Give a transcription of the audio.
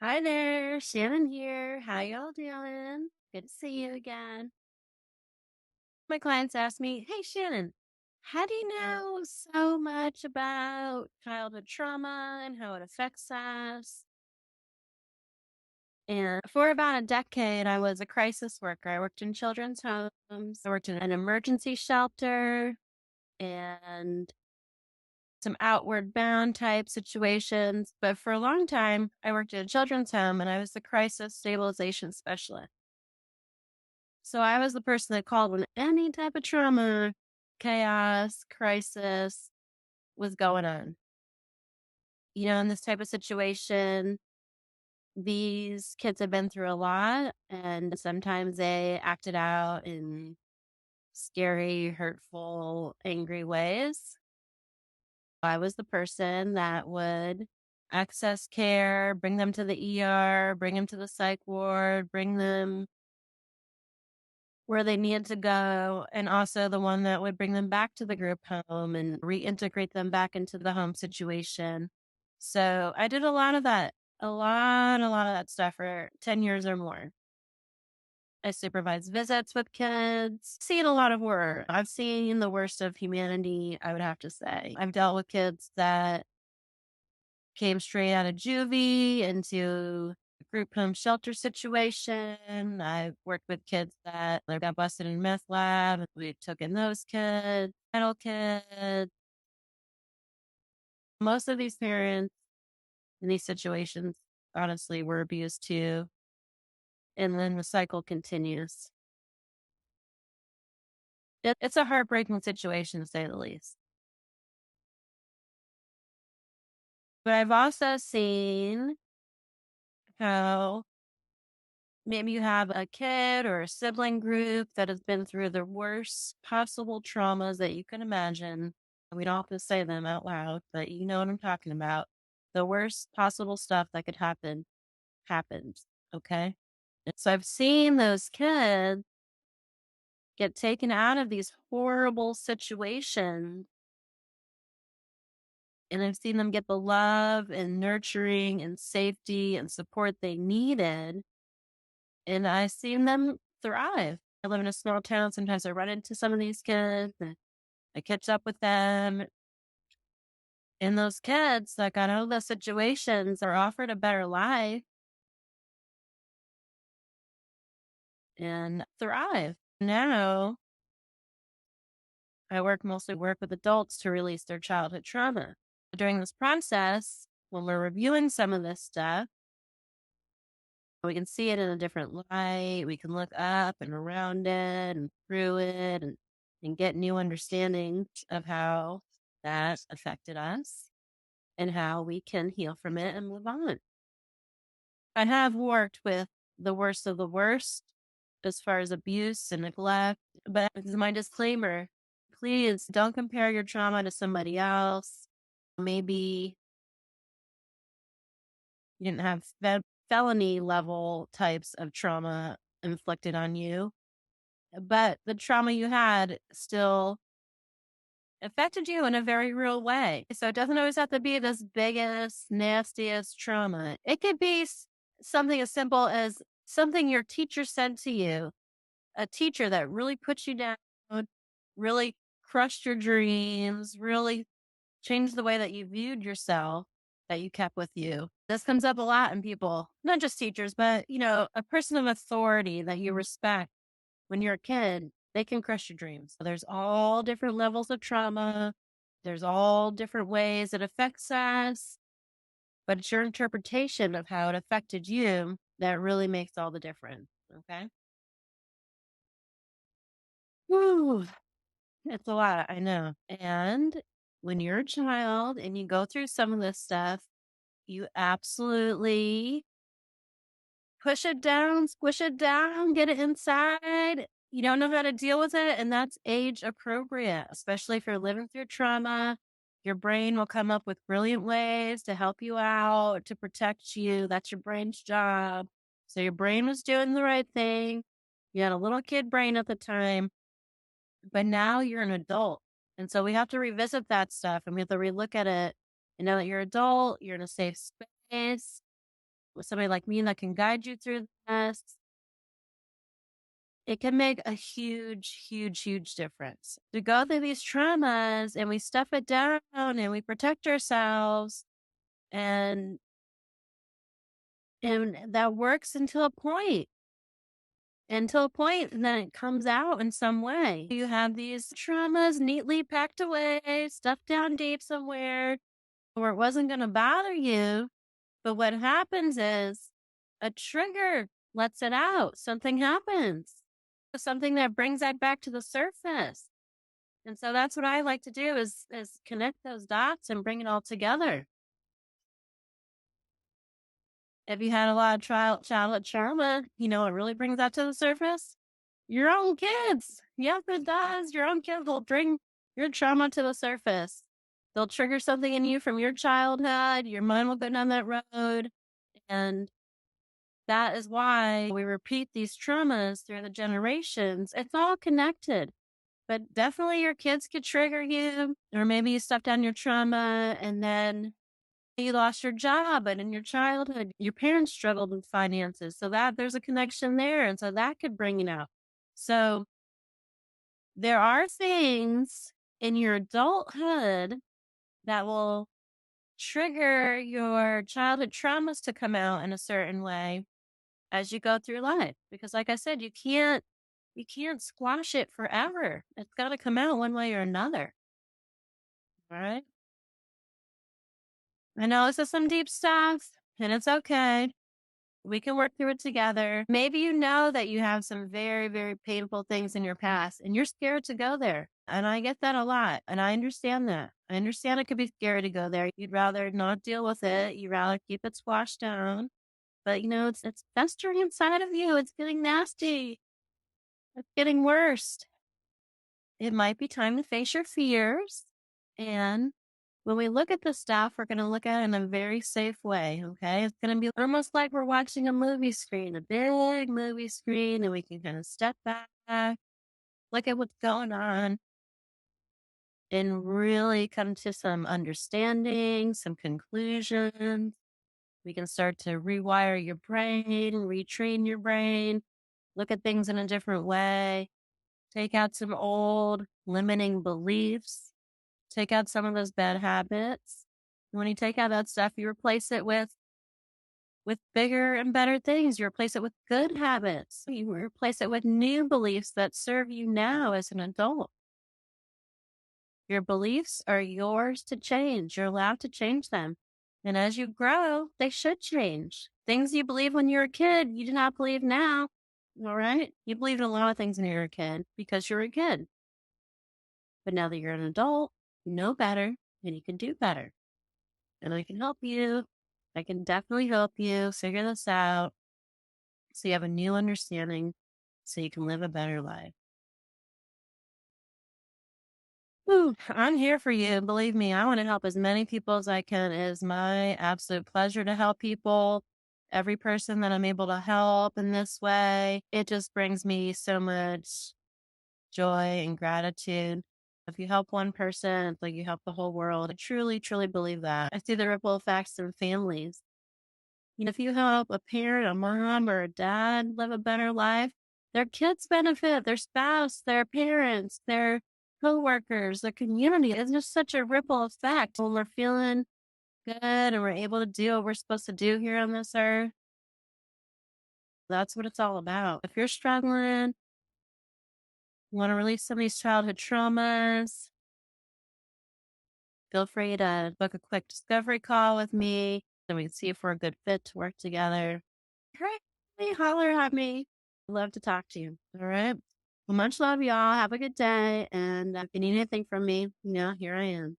Hi there, Shannon here. How y'all doing? Good to see you again. My clients ask me, "Hey Shannon, how do you know so much about childhood trauma and how it affects us?" And for about a decade, I was a crisis worker. I worked in children's homes, I worked in an emergency shelter, and some outward bound type situations. But for a long time, I worked in a children's home and I was the crisis stabilization specialist. So I was the person that called when any type of trauma, chaos, crisis was going on. In this type of situation, these kids have been through a lot and sometimes they acted out in scary, hurtful, angry ways. I was the person that would access care, bring them to the ER, bring them to the psych ward, bring them where they needed to go, and also the one that would bring them back to the group home and reintegrate them back into the home situation. So I did a lot of that, a lot of that stuff for 10 years or more. I supervised visits with kids, seen a lot of horror. I've seen the worst of humanity, I would have to say. I've dealt with kids that came straight out of juvie into a group home shelter situation. I've worked with kids that they got busted in meth lab. We took in those kids, little kids. Most of these parents in these situations, honestly, were abused too. And then the cycle continues. It's a heartbreaking situation to say the least. But I've also seen how maybe you have a kid or a sibling group that has been through the worst possible traumas that you can imagine. We don't have to say them out loud, but you know what I'm talking about. The worst possible stuff that could happen happens. Okay. And so I've seen those kids get taken out of these horrible situations, and I've seen them get the love and nurturing and safety and support they needed. And I've seen them thrive. I live in a small town. Sometimes I run into some of these kids and I catch up with them. And those kids that got out of those situations are offered a better life and thrive. Now I mostly work with adults to release their childhood trauma. During this process, when we're reviewing some of this stuff, we can see it in a different light. We can look up and around it and through it and get new understandings of how that affected us and how we can heal from it and move on. I have worked with the worst of the worst as far as abuse and neglect, but this is my disclaimer. Please don't compare your trauma to somebody else. Maybe you didn't have felony level types of trauma inflicted on you, but the trauma you had still affected you in a very real way. So it doesn't always have to be this biggest, nastiest trauma. It could be something as simple as something your teacher said to you, a teacher that really put you down, really crushed your dreams, really changed the way that you viewed yourself that you kept with you. This comes up a lot in people, not just teachers, but a person of authority that you respect. When you're a kid, they can crush your dreams. There's all different levels of trauma. There's all different ways it affects us, but it's your interpretation of how it affected you that really makes all the difference. Okay. Whew, it's a lot, I know. And when you're a child and you go through some of this stuff, you absolutely push it down, squish it down, get it inside. You don't know how to deal with it, and that's age appropriate, especially if you're living through trauma. Your brain will come up with brilliant ways to help you out, to protect you. That's your brain's job. So your brain was doing the right thing. You had a little kid brain at the time, but now you're an adult. And so we have to revisit that stuff and we have to relook at it and know that you're adult, you're in a safe space. with somebody like me that can guide you through this, it can make a huge, huge, huge difference. We go through these traumas and we stuff it down and we protect ourselves and that works until a point, and then it comes out in some way. You have these traumas neatly packed away, stuffed down deep somewhere where it wasn't going to bother you. But what happens is a trigger lets it out. Something happens, something that brings that back to the surface. And so that's what I like to do is connect those dots and bring it all together. If you had a lot of childhood trauma, you know what really brings that to the surface? Your own kids. Yep, it does. Your own kids will bring your trauma to the surface. They'll trigger something in you from your childhood. Your mind will go down that road. And that is why we repeat these traumas through the generations. It's all connected. But definitely your kids could trigger you, or maybe you stuff down your trauma and then you lost your job, and in your childhood, your parents struggled with finances. So that there's a connection there. And so that could bring it out. So there are things in your adulthood that will trigger your childhood traumas to come out in a certain way as you go through life. Because like I said, you can't squash it forever. It's got to come out one way or another. All right. I know this is some deep stuff and it's okay. We can work through it together. Maybe you know that you have some very, very painful things in your past and you're scared to go there. And I get that a lot. And I understand that. I understand it could be scary to go there. You'd rather not deal with it. You'd rather keep it squashed down. But it's festering inside of you. It's getting nasty. It's getting worse. It might be time to face your fears. And when we look at the stuff, we're going to look at it in a very safe way. Okay. It's going to be almost like we're watching a movie screen, a big movie screen, and we can kind of step back, look at what's going on, and really come to some understanding, some conclusions. We can start to rewire your brain, retrain your brain, look at things in a different way, take out some old limiting beliefs, take out some of those bad habits. And when you take out that stuff, you replace it with bigger and better things. You replace it with good habits. You replace it with new beliefs that serve you now as an adult. Your beliefs are yours to change. You're allowed to change them. And as you grow, they should change. Things you believe when you were a kid, you do not believe now. All right? You believed in a lot of things when you were a kid because you were a kid. But now that you're an adult, you know better and you can do better. And I can help you. I can definitely help you figure this out so you have a new understanding so you can live a better life. Ooh, I'm here for you. Believe me, I want to help as many people as I can. It is my absolute pleasure to help people. Every person that I'm able to help in this way, it just brings me so much joy and gratitude. If you help one person, it's like you help the whole world. I truly, truly believe that. I see the ripple effects in families. If you help a parent, a mom, or a dad live a better life, their kids benefit, their spouse, their parents, their coworkers, their community. It's just such a ripple effect when we're feeling good and we're able to do what we're supposed to do here on this earth. That's what it's all about. If you're struggling, you want to release some of these childhood traumas, feel free to book a quick discovery call with me. Then we can see if we're a good fit to work together. Hey, holler at me. I'd love to talk to you. All right. Well, much love, y'all. Have a good day. And if you need anything from me, here I am.